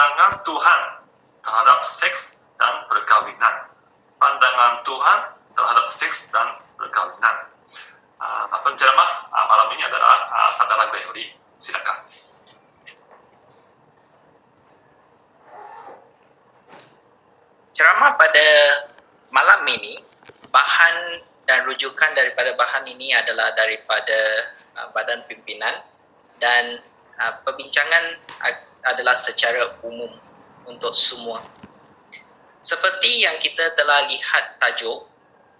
pandangan Tuhan terhadap seks dan perkawinan. Pandangan Tuhan terhadap seks dan perkawinan. Penceramah malam ini adalah Saudara Gregory. Silakan. Ceramah pada malam ini, bahan dan rujukan daripada bahan ini adalah daripada badan pimpinan, dan perbincangan adalah secara umum untuk semua. Seperti yang kita telah lihat tajuk,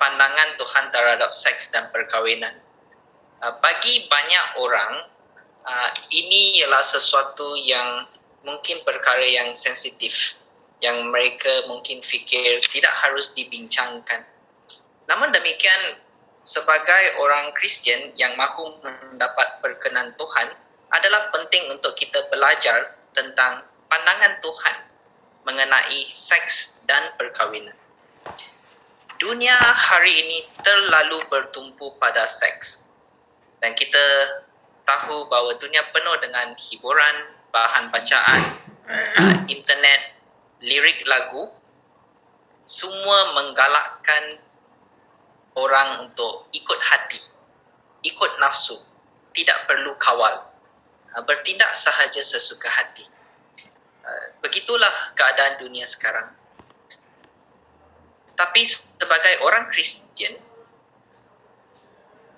pandangan Tuhan terhadap seks dan perkahwinan. Bagi banyak orang, ini ialah sesuatu yang mungkin perkara yang sensitif, yang mereka mungkin fikir tidak harus dibincangkan. Namun demikian, sebagai orang Kristian yang mahu mendapat perkenan Tuhan, adalah penting untuk kita belajar tentang pandangan Tuhan mengenai seks dan perkahwinan. Dunia hari ini terlalu bertumpu pada seks. Dan kita tahu bahawa dunia penuh dengan hiburan, bahan bacaan, internet, lirik lagu, semua menggalakkan orang untuk ikut hati, ikut nafsu, tidak perlu kawal, bertindak sahaja sesuka hati. Begitulah keadaan dunia sekarang. Tapi sebagai orang Kristian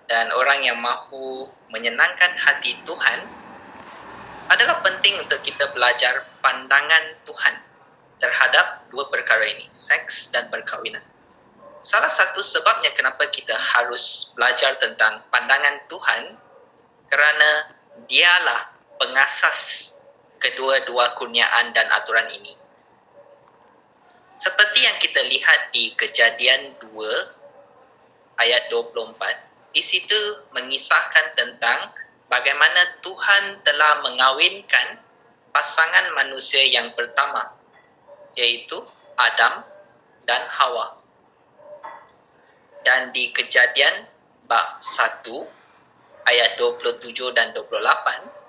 dan orang yang mahu menyenangkan hati Tuhan, adalah penting untuk kita belajar pandangan Tuhan terhadap dua perkara ini, seks dan perkahwinan. Salah satu sebabnya kenapa kita harus belajar tentang pandangan Tuhan, kerana dialah pengasas kedua-dua kurniaan dan aturan ini. Seperti yang kita lihat di Kejadian 2 ayat 24, di situ mengisahkan tentang bagaimana Tuhan telah mengawinkan pasangan manusia yang pertama, iaitu Adam dan Hawa. Dan di Kejadian bab 1 ayat 27 dan 28,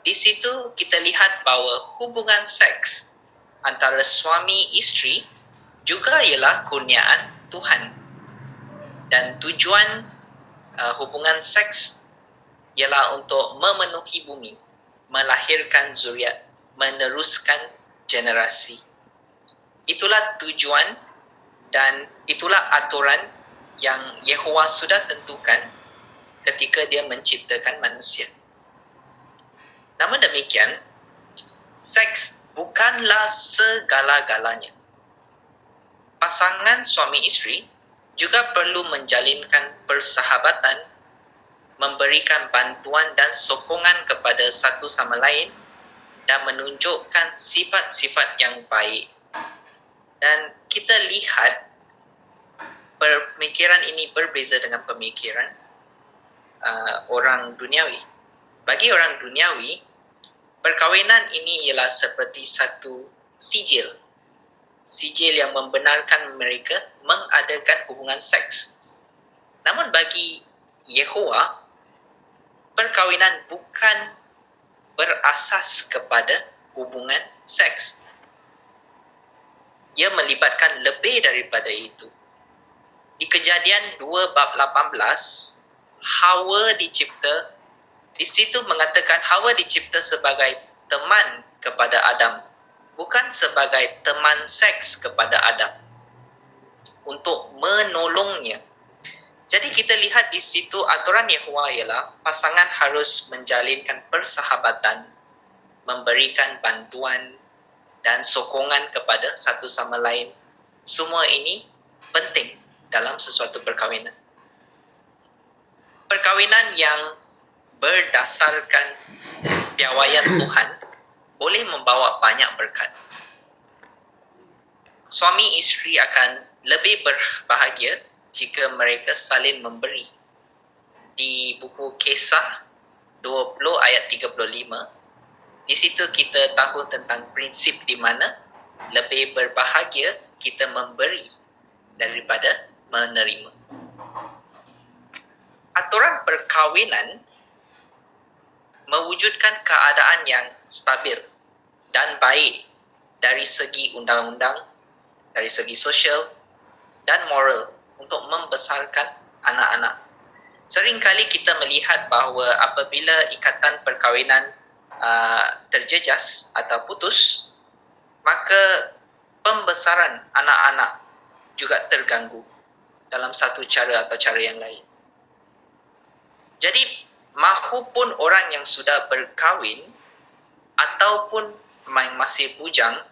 di situ kita lihat bahawa hubungan seks antara suami isteri juga ialah kurniaan Tuhan. Dan tujuan hubungan seks ialah untuk memenuhi bumi, melahirkan zuriat, meneruskan generasi. Itulah tujuan dan itulah aturan yang Yehova sudah tentukan ketika dia menciptakan manusia. Namun demikian, seks bukanlah segala-galanya. Pasangan suami isteri juga perlu menjalinkan persahabatan, memberikan bantuan dan sokongan kepada satu sama lain, dan menunjukkan sifat-sifat yang baik. Dan kita lihat pemikiran ini berbeza dengan pemikiran orang duniawi. Bagi orang duniawi, perkahwinan ini ialah seperti satu sijil yang membenarkan mereka mengadakan hubungan seks. Namun bagi Yehova, perkahwinan bukan berasas kepada hubungan seks. Ia melibatkan lebih daripada itu. Di Kejadian 2 bab 18, Hawa dicipta, di situ mengatakan Hawa dicipta sebagai teman kepada Adam, bukan sebagai teman seks kepada Adam, untuk menolongnya. Jadi kita lihat di situ aturan Yehova ialah pasangan harus menjalinkan persahabatan, memberikan bantuan dan sokongan kepada satu sama lain. Semua ini penting dalam sesuatu perkahwinan. Perkahwinan yang berdasarkan piawaian Tuhan boleh membawa banyak berkat. Suami isteri akan lebih berbahagia jika mereka saling memberi. Di buku Kisah 20 ayat 35, di situ kita tahu tentang prinsip di mana lebih berbahagia kita memberi daripada menerima. Aturan perkahwinan mewujudkan keadaan yang stabil dan baik dari segi undang-undang, dari segi sosial dan moral untuk membesarkan anak-anak. Seringkali kita melihat bahawa apabila ikatan perkahwinan terjejas atau putus, maka pembesaran anak-anak juga terganggu dalam satu cara atau cara yang lain. Jadi, mahupun orang yang sudah berkahwin ataupun yang masih bujang,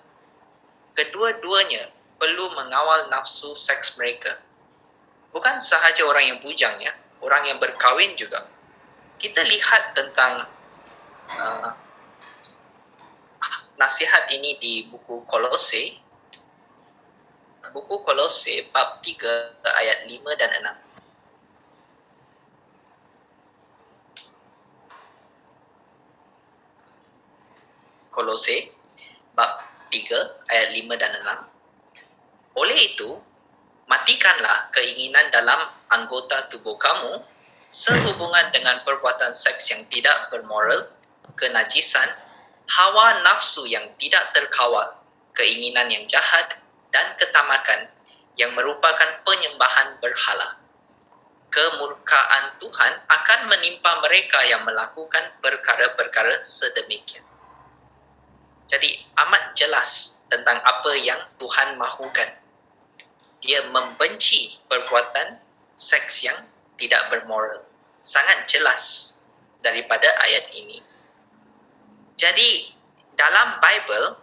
kedua-duanya perlu mengawal nafsu seks mereka. Bukan sahaja orang yang bujang, ya, orang yang berkahwin juga. Kita lihat tentang nasihat ini di buku Kolose. Buku Kolose bab 3 ayat 5 dan 6. Kolose bab 3 ayat 5 dan 6. Oleh itu, matikanlah keinginan dalam anggota tubuh kamu sehubungan dengan perbuatan seks yang tidak bermoral, kenajisan, hawa nafsu yang tidak terkawal, keinginan yang jahat, dan ketamakan yang merupakan penyembahan berhala. Kemurkaan Tuhan akan menimpa mereka yang melakukan perkara-perkara sedemikian. Jadi amat jelas tentang apa yang Tuhan mahukan. Dia membenci perbuatan seks yang tidak bermoral. Sangat jelas daripada ayat ini. Jadi dalam Bible,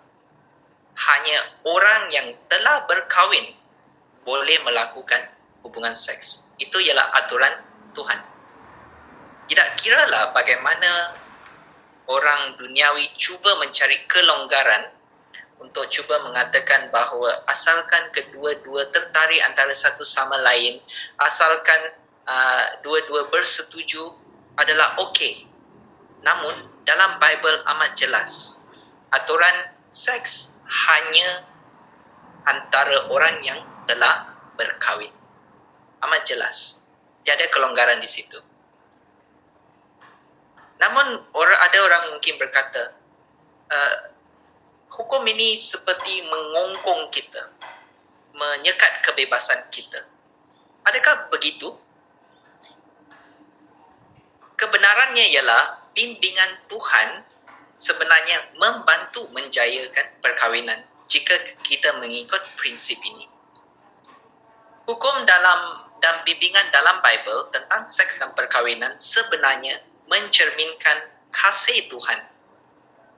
hanya orang yang telah berkahwin boleh melakukan hubungan seks. Itu ialah aturan Tuhan. Tidak kiralah bagaimana orang duniawi cuba mencari kelonggaran untuk cuba mengatakan bahawa asalkan kedua-dua tertarik antara satu sama lain, asalkan dua-dua bersetuju adalah okey. Namun dalam Bible amat jelas, aturan seks hanya antara orang yang telah berkahwin. Amat jelas. Tiada kelonggaran di situ. Namun ada orang mungkin berkata, hukum ini seperti mengongkong kita, menyekat kebebasan kita. Adakah begitu? Kebenarannya ialah bimbingan Tuhan sebenarnya membantu menjayakan perkahwinan jika kita mengikut prinsip ini. Hukum dan bimbingan dalam Bible tentang seks dan perkahwinan sebenarnya mencerminkan kasih Tuhan.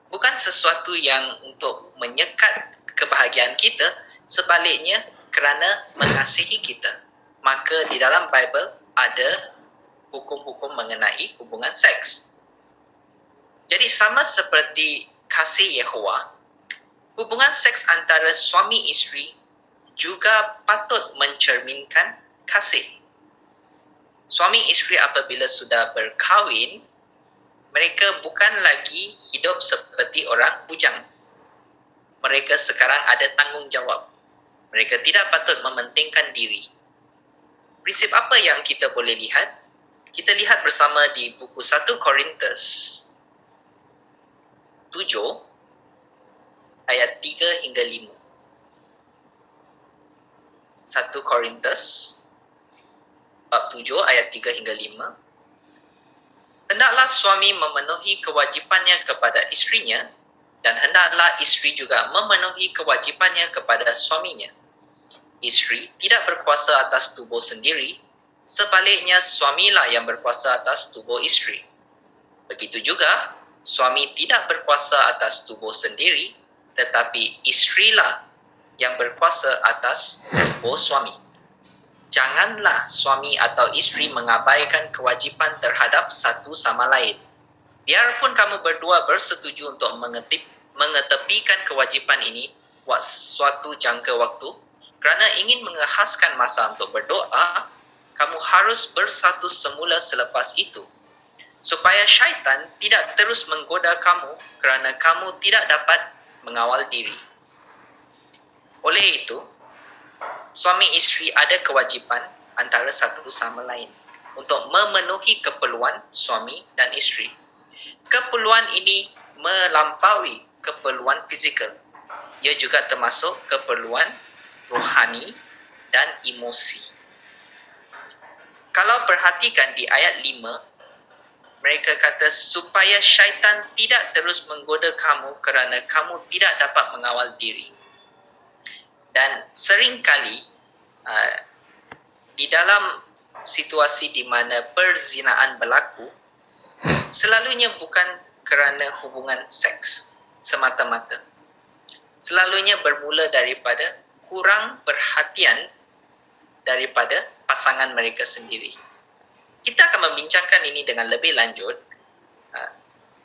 Bukan sesuatu yang untuk menyekat kebahagiaan kita, sebaliknya kerana mengasihi kita. Maka di dalam Bible ada hukum-hukum mengenai hubungan seks. Jadi sama seperti kasih Yehova, hubungan seks antara suami isteri juga patut mencerminkan kasih. Suami isteri apabila sudah berkahwin, mereka bukan lagi hidup seperti orang bujang. Mereka sekarang ada tanggungjawab. Mereka tidak patut mementingkan diri. Prinsip apa yang kita boleh lihat? Kita lihat bersama di buku 1 Korintus 7 ayat 3 hingga 5. 1 Korintus bab 7 ayat 3 hingga 5. Hendaklah suami memenuhi kewajipannya kepada isterinya, dan hendaklah isteri juga memenuhi kewajipannya kepada suaminya. Isteri tidak berkuasa atas tubuh sendiri, sebaliknya suamilah yang berkuasa atas tubuh isteri. Begitu juga, suami tidak berkuasa atas tubuh sendiri, tetapi isterilah yang berkuasa atas tubuh suami. Janganlah suami atau isteri mengabaikan kewajipan terhadap satu sama lain. Biarpun kamu berdua bersetuju untuk mengetepikan kewajipan ini buat suatu jangka waktu, kerana ingin menghaskan masa untuk berdoa, kamu harus bersatu semula selepas itu, supaya syaitan tidak terus menggoda kamu kerana kamu tidak dapat mengawal diri. Oleh itu, suami isteri ada kewajipan antara satu sama lain untuk memenuhi keperluan suami dan isteri. Keperluan ini melampaui keperluan fizikal. ia juga termasuk keperluan rohani dan emosi. Kalau perhatikan di ayat 5, mereka kata supaya syaitan tidak terus menggoda kamu kerana kamu tidak dapat mengawal diri. Dan seringkali di dalam situasi di mana perzinaan berlaku, selalunya bukan kerana hubungan seks semata-mata. Selalunya bermula daripada kurang perhatian daripada pasangan mereka sendiri. Kita akan membincangkan ini dengan lebih lanjut.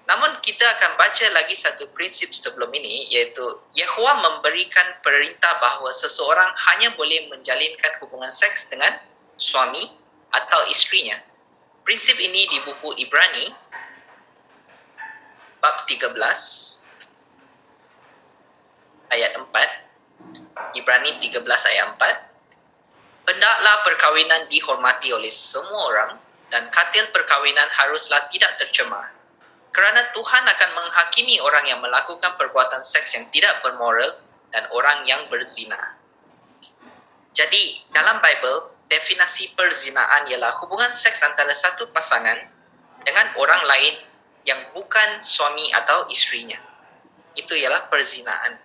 Namun kita akan baca lagi satu prinsip sebelum ini, iaitu Yahweh memberikan perintah bahawa seseorang hanya boleh menjalinkan hubungan seks dengan suami atau isterinya. Prinsip ini di buku Ibrani bab 13 ayat 4. Ibrani 13 ayat 4. Hendaklah perkahwinan dihormati oleh semua orang dan katil perkahwinan haruslah tidak tercemar. Kerana Tuhan akan menghakimi orang yang melakukan perbuatan seks yang tidak bermoral dan orang yang berzina. Jadi, dalam Bible, definisi perzinaan ialah hubungan seks antara satu pasangan dengan orang lain yang bukan suami atau isterinya. Itu ialah perzinaan.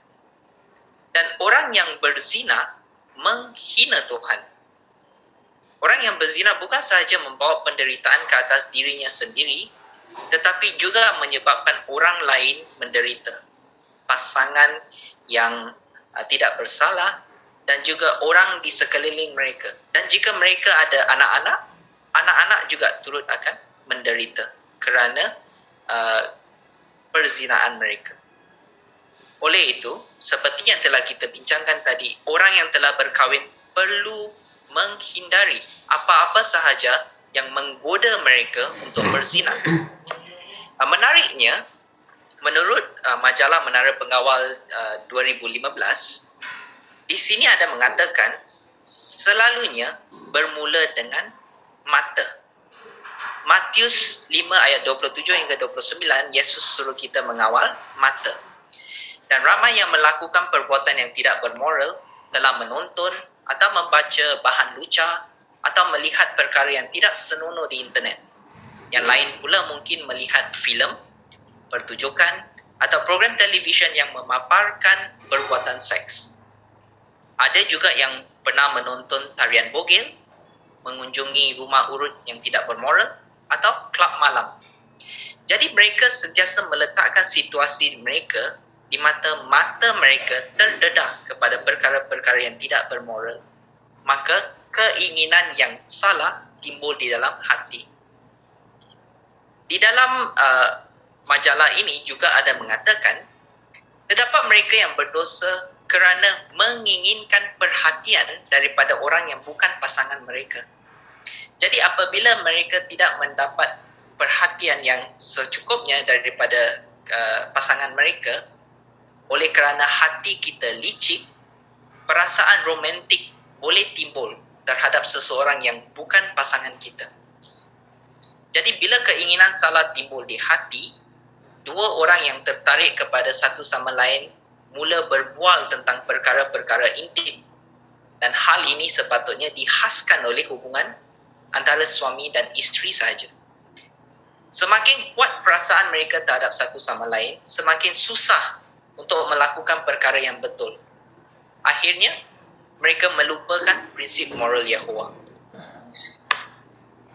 Dan orang yang berzina menghina Tuhan. Orang yang berzina bukan sahaja membawa penderitaan ke atas dirinya sendiri, tetapi juga menyebabkan orang lain menderita. Pasangan yang tidak bersalah dan juga orang di sekeliling mereka. Dan jika mereka ada anak-anak, anak-anak juga turut akan menderita kerana perzinaan mereka. Oleh itu, seperti yang telah kita bincangkan tadi, orang yang telah berkahwin perlu menghindari apa-apa sahaja yang menggoda mereka untuk berzina. Menariknya, menurut majalah Menara Pengawal 2015, di sini ada mengatakan selalunya bermula dengan mata. Matius 5 ayat 27 hingga 29, Yesus suruh kita mengawal mata. Dan ramai yang melakukan perbuatan yang tidak bermoral telah menonton atau membaca bahan lucah atau melihat perkara yang tidak senonoh di internet. Yang lain pula mungkin melihat filem, pertunjukan atau program televisyen yang memaparkan perbuatan seks. Ada juga yang pernah menonton tarian bogel, mengunjungi rumah urut yang tidak bermoral atau klub malam. Jadi mereka sentiasa meletakkan situasi mereka di mata mereka terdedah kepada perkara-perkara yang tidak bermoral. Maka keinginan yang salah timbul di dalam hati. Di dalam majalah ini juga ada mengatakan, terdapat mereka yang berdosa kerana menginginkan perhatian daripada orang yang bukan pasangan mereka. Jadi apabila mereka tidak mendapat perhatian yang secukupnya daripada pasangan mereka, oleh kerana hati kita licik, perasaan romantik boleh timbul terhadap seseorang yang bukan pasangan kita. Jadi bila keinginan salah timbul di hati, dua orang yang tertarik kepada satu sama lain mula berbual tentang perkara-perkara intim. Dan hal ini sepatutnya dihaskan oleh hubungan antara suami dan isteri sahaja. Semakin kuat perasaan mereka terhadap satu sama lain, semakin susah untuk melakukan perkara yang betul. Akhirnya, mereka melupakan prinsip moral Yahweh.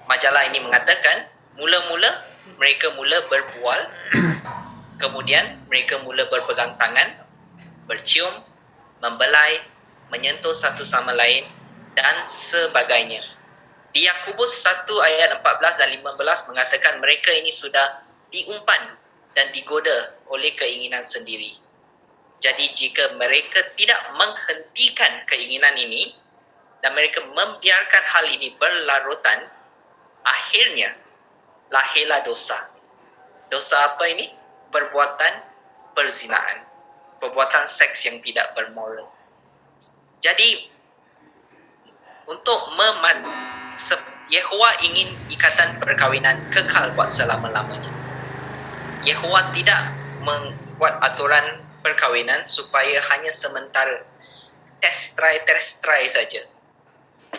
Majalah ini mengatakan, mula-mula mereka mula berbual, kemudian mereka mula berpegang tangan, bercium, membelai, menyentuh satu sama lain dan sebagainya. Di Yakobus 1 ayat 14 dan 15 mengatakan mereka ini sudah diumpan dan digoda oleh keinginan sendiri. Jadi jika mereka tidak menghentikan keinginan ini dan mereka membiarkan hal ini berlarutan, akhirnya lahirlah dosa. Dosa apa ini? Perbuatan perzinaan. Perbuatan seks yang tidak bermoral. Jadi untuk Yahweh ingin ikatan perkahwinan kekal buat selama-lamanya. Yahweh tidak membuat aturan perkahwinan supaya hanya sementara test try saja.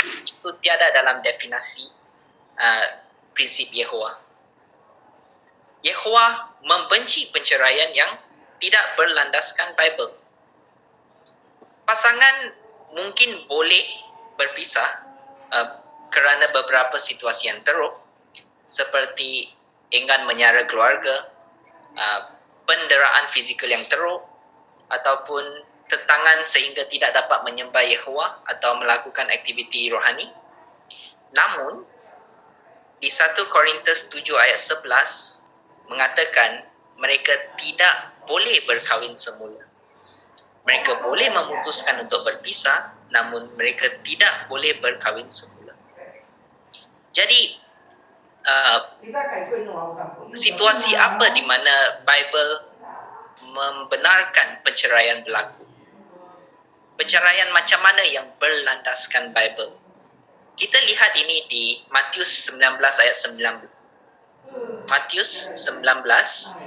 Itu tiada dalam definisi prinsip Yehova. Yehova membenci perceraian yang tidak berlandaskan Bible. Pasangan mungkin boleh berpisah kerana beberapa situasi yang teruk, seperti enggan menyara keluarga, penderaan fizikal yang teruk, ataupun tentangan sehingga tidak dapat menyembah Yehova atau melakukan aktiviti rohani. Namun, di 1 Korintus 7 ayat 11 mengatakan mereka tidak boleh berkahwin semula. Mereka boleh memutuskan untuk berpisah, namun mereka tidak boleh berkahwin semula. Jadi, situasi apa di mana Bible membenarkan perceraian berlaku? Perceraian macam mana yang berlandaskan Bible? Kita lihat ini di Matius 19 ayat 9. Matius 19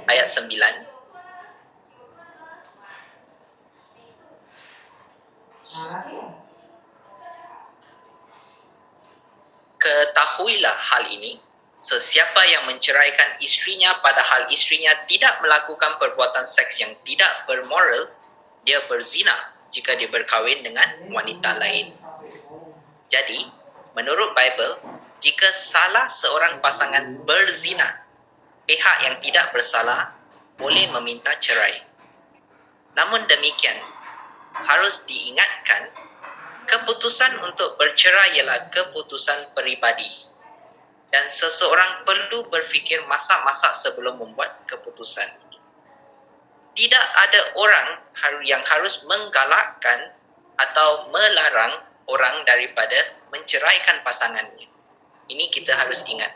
ayat 9. Ketahuilah hal ini, sesiapa yang menceraikan isterinya padahal isterinya tidak melakukan perbuatan seks yang tidak bermoral, dia berzina jika dia berkahwin dengan wanita lain. Jadi, menurut Bible, jika salah seorang pasangan berzina, pihak yang tidak bersalah boleh meminta cerai. Namun demikian, harus diingatkan, keputusan untuk bercerai ialah keputusan peribadi. Dan seseorang perlu berfikir masak-masak sebelum membuat keputusan. Tidak ada orang yang harus menggalakkan atau melarang orang daripada menceraikan pasangannya. Ini kita harus ingat.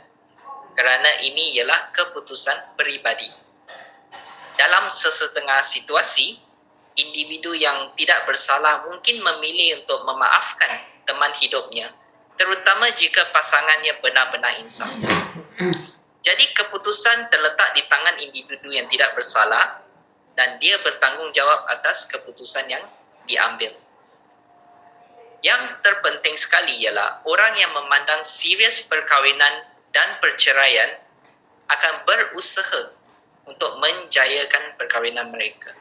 Kerana ini ialah keputusan peribadi. Dalam sesetengah situasi, individu yang tidak bersalah mungkin memilih untuk memaafkan teman hidupnya, terutama jika pasangannya benar-benar insaf. Jadi keputusan terletak di tangan individu yang tidak bersalah dan dia bertanggungjawab atas keputusan yang diambil. Yang terpenting sekali ialah orang yang memandang serius perkahwinan dan perceraian akan berusaha untuk menjayakan perkahwinan mereka.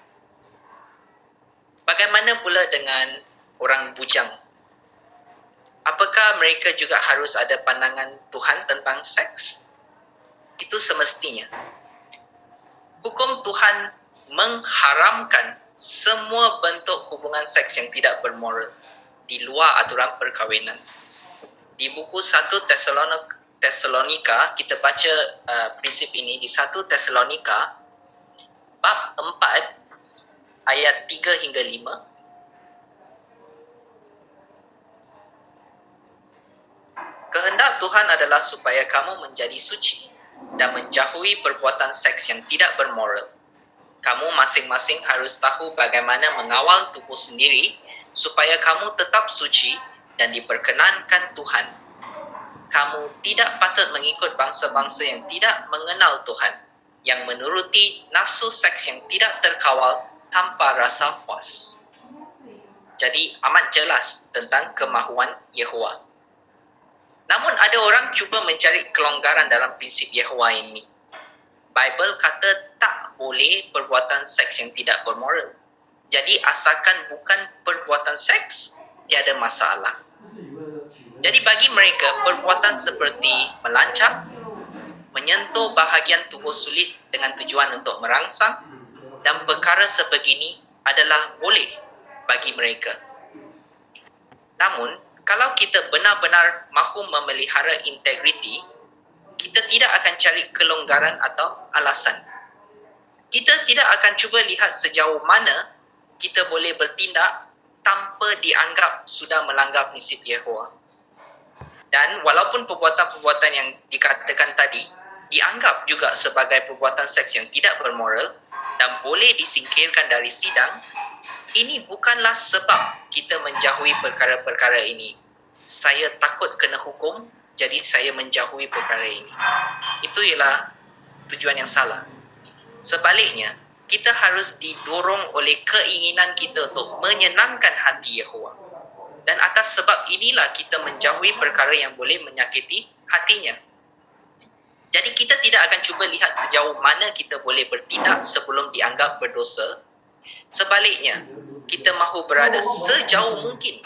Bagaimana pula dengan orang bujang? Apakah mereka juga harus ada pandangan Tuhan tentang seks? Itu semestinya. Hukum Tuhan mengharamkan semua bentuk hubungan seks yang tidak bermoral di luar aturan perkahwinan. Di buku 1 Tesalonika, kita baca prinsip ini di 1 Tesalonika bab 4 ayat 3 hingga 5. Kehendak Tuhan adalah supaya kamu menjadi suci dan menjauhi perbuatan seks yang tidak bermoral. Kamu masing-masing harus tahu bagaimana mengawal tubuh sendiri supaya kamu tetap suci dan diperkenankan Tuhan. Kamu tidak patut mengikut bangsa-bangsa yang tidak mengenal Tuhan, yang menuruti nafsu seks yang tidak terkawal tanpa rasa puas. Jadi amat jelas tentang kemahuan Yehova. Namun ada orang cuba mencari kelonggaran dalam prinsip Yehova ini. Bible kata tak boleh perbuatan seks yang tidak bermoral. Jadi asalkan bukan perbuatan seks, tiada masalah. Jadi bagi mereka, perbuatan seperti melancap, menyentuh bahagian tubuh sulit dengan tujuan untuk merangsang, dan perkara sebegini adalah boleh bagi mereka. Namun, kalau kita benar-benar mahu memelihara integriti, kita tidak akan cari kelonggaran atau alasan. Kita tidak akan cuba lihat sejauh mana kita boleh bertindak tanpa dianggap sudah melanggar prinsip Yehova. Dan walaupun perbuatan-perbuatan yang dikatakan tadi dianggap juga sebagai perbuatan seks yang tidak bermoral dan boleh disingkirkan dari sidang, ini bukanlah sebab kita menjauhi perkara-perkara ini. Saya takut kena hukum, jadi saya menjauhi perkara ini. Itu ialah tujuan yang salah. Sebaliknya, kita harus didorong oleh keinginan kita untuk menyenangkan hati Yehova. Dan atas sebab inilah kita menjauhi perkara yang boleh menyakiti hatinya. Jadi kita tidak akan cuba lihat sejauh mana kita boleh bertindak sebelum dianggap berdosa. Sebaliknya, kita mahu berada sejauh mungkin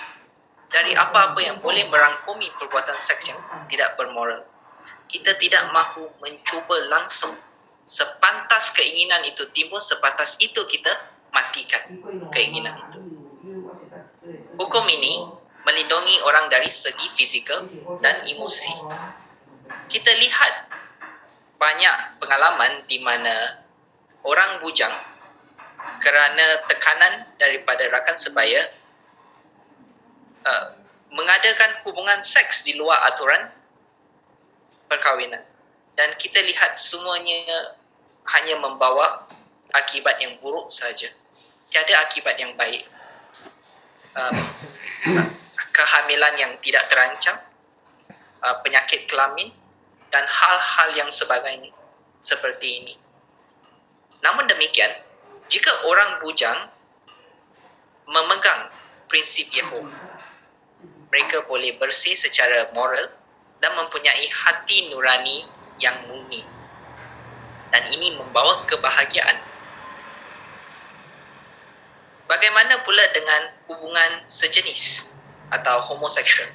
dari apa-apa yang boleh merangkumi perbuatan seks yang tidak bermoral. Kita tidak mahu mencuba langsung. Sepantas keinginan itu timbul, sepantas itu kita matikan keinginan itu. Hukum ini melindungi orang dari segi fizikal dan emosi. Kita lihat banyak pengalaman di mana orang bujang kerana tekanan daripada rakan sebaya mengadakan hubungan seks di luar aturan perkahwinan. Dan kita lihat semuanya hanya membawa akibat yang buruk saja. Tiada akibat yang baik. Kehamilan yang tidak terancam, penyakit kelamin dan hal-hal yang sebagainya seperti ini. Namun demikian, jika orang bujang memegang prinsip Yehova, mereka boleh bersih secara moral dan mempunyai hati nurani yang murni. Dan ini membawa kebahagiaan. Bagaimana pula dengan hubungan sejenis atau homoseksual?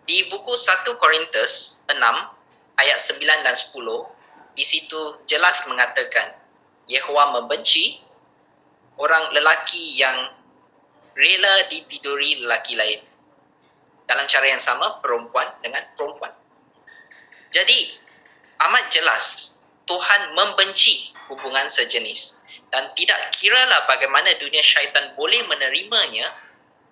Di buku 1 Korintus 6 ayat 9 dan 10, di situ jelas mengatakan Yehova membenci orang lelaki yang rela ditiduri lelaki lain. Dalam cara yang sama, perempuan dengan perempuan. Jadi, amat jelas Tuhan membenci hubungan sejenis. Dan tidak kiralah bagaimana dunia syaitan boleh menerimanya,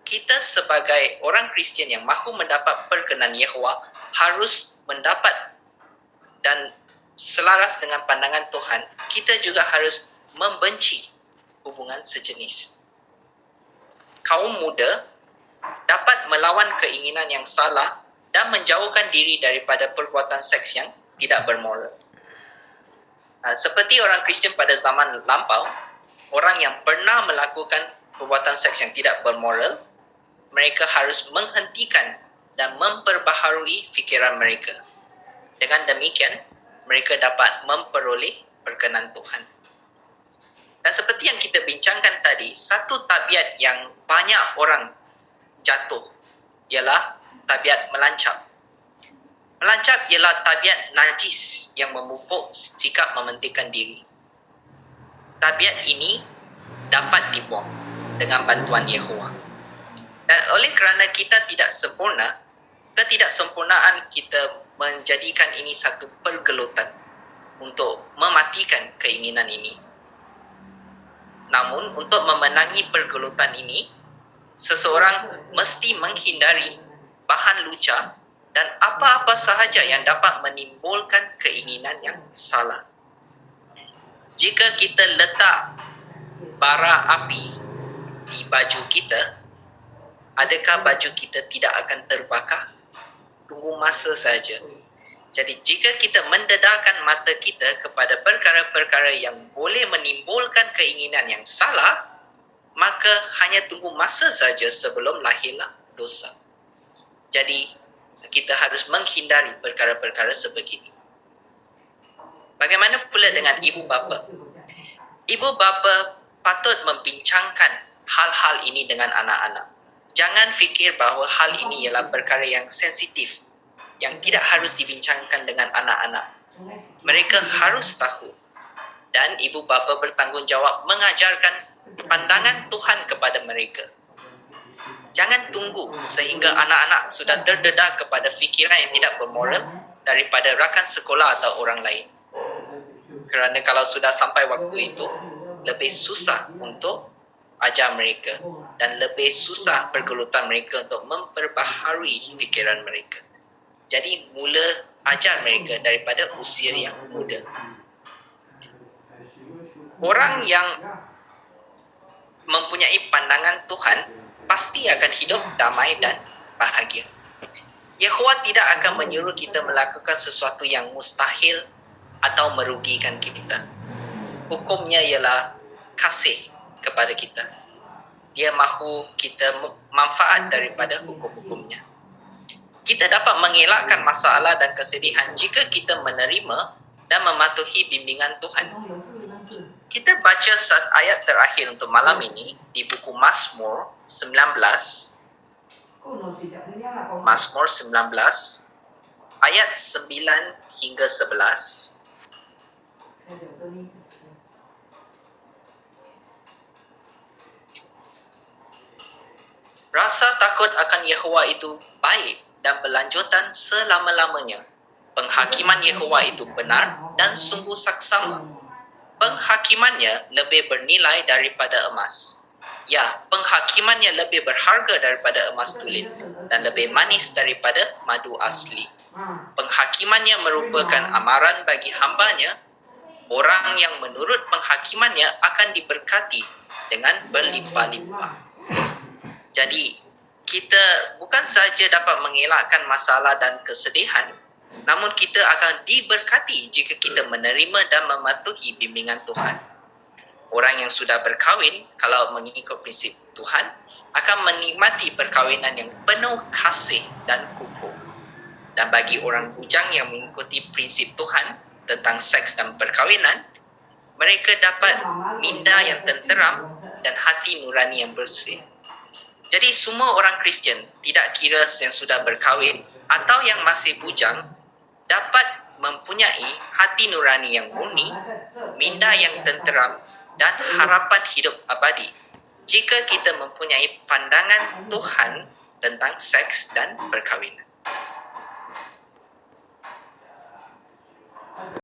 kita sebagai orang Kristian yang mahu mendapat perkenan Yehova harus mendapat dan selaras dengan pandangan Tuhan, kita juga harus membenci hubungan sejenis. Kaum muda dapat melawan keinginan yang salah dan menjauhkan diri daripada perbuatan seks yang tidak bermoral. Seperti orang Kristian pada zaman lampau, orang yang pernah melakukan perbuatan seks yang tidak bermoral, mereka harus menghentikan dan memperbaharui fikiran mereka. Dengan demikian, mereka dapat memperoleh perkenan Tuhan. Dan seperti yang kita bincangkan tadi, satu tabiat yang banyak orang jatuh ialah tabiat melancap. Melancap ialah tabiat najis yang memupuk sikap mementingkan diri. Tabiat ini dapat dibuang dengan bantuan Yehova. Dan oleh kerana kita tidak sempurna, ketidaksempurnaan kita menjadikan ini satu pergelutan untuk mematikan keinginan ini. Namun, untuk memenangi pergelutan ini, seseorang mesti menghindari bahan lucah dan apa-apa sahaja yang dapat menimbulkan keinginan yang salah. Jika kita letak bara api di baju kita, adakah baju kita tidak akan terbakar? Tunggu masa saja. Jadi jika kita mendedahkan mata kita kepada perkara-perkara yang boleh menimbulkan keinginan yang salah, maka hanya tunggu masa saja sebelum lahirlah dosa. Jadi kita harus menghindari perkara-perkara sebegini. Bagaimana pula dengan ibu bapa? Ibu bapa patut membincangkan hal-hal ini dengan anak-anak. Jangan fikir bahawa hal ini ialah perkara yang sensitif, yang tidak harus dibincangkan dengan anak-anak. Mereka harus tahu. Dan ibu bapa bertanggungjawab mengajarkan pandangan Tuhan kepada mereka. Jangan tunggu sehingga anak-anak sudah terdedah kepada fikiran yang tidak bermoral daripada rakan sekolah atau orang lain. Kerana kalau sudah sampai waktu itu, lebih susah untuk ajar mereka dan lebih susah pergelutan mereka untuk memperbaharui fikiran mereka. Jadi mula ajar mereka daripada usia yang muda. Orang yang mempunyai pandangan Tuhan pasti akan hidup damai dan bahagia. Yehova tidak akan menyuruh kita melakukan sesuatu yang mustahil atau merugikan kita. hukumnya ialah kasih kepada kita. Dia mahu kita manfaat daripada hukum-hukumnya. Kita dapat mengelakkan masalah dan kesedihan jika kita menerima dan mematuhi bimbingan Tuhan. Kita baca ayat terakhir untuk malam ini di buku Mazmur 19. Mazmur 19 ayat 9 hingga 11. Rasa takut akan Yehova itu baik dan berlanjutan selama-lamanya. Penghakiman Yehova itu benar dan sungguh saksama. Penghakimannya lebih bernilai daripada emas. Ya, penghakimannya lebih berharga daripada emas tulen dan lebih manis daripada madu asli. Penghakimannya merupakan amaran bagi hambanya. Orang yang menurut penghakimannya akan diberkati dengan berlimpah-limpah. Jadi, kita bukan saja dapat mengelakkan masalah dan kesedihan, namun kita akan diberkati jika kita menerima dan mematuhi bimbingan Tuhan. Orang yang sudah berkahwin, kalau mengikut prinsip Tuhan, akan menikmati perkahwinan yang penuh kasih dan kukuh. Dan bagi orang bujang yang mengikuti prinsip Tuhan tentang seks dan perkahwinan, mereka dapat minda yang tenteram dan hati nurani yang bersih. Jadi semua orang Kristian, tidak kira yang sudah berkahwin atau yang masih bujang, dapat mempunyai hati nurani yang murni, minda yang tenteram dan harapan hidup abadi jika kita mempunyai pandangan Tuhan tentang seks dan perkahwinan.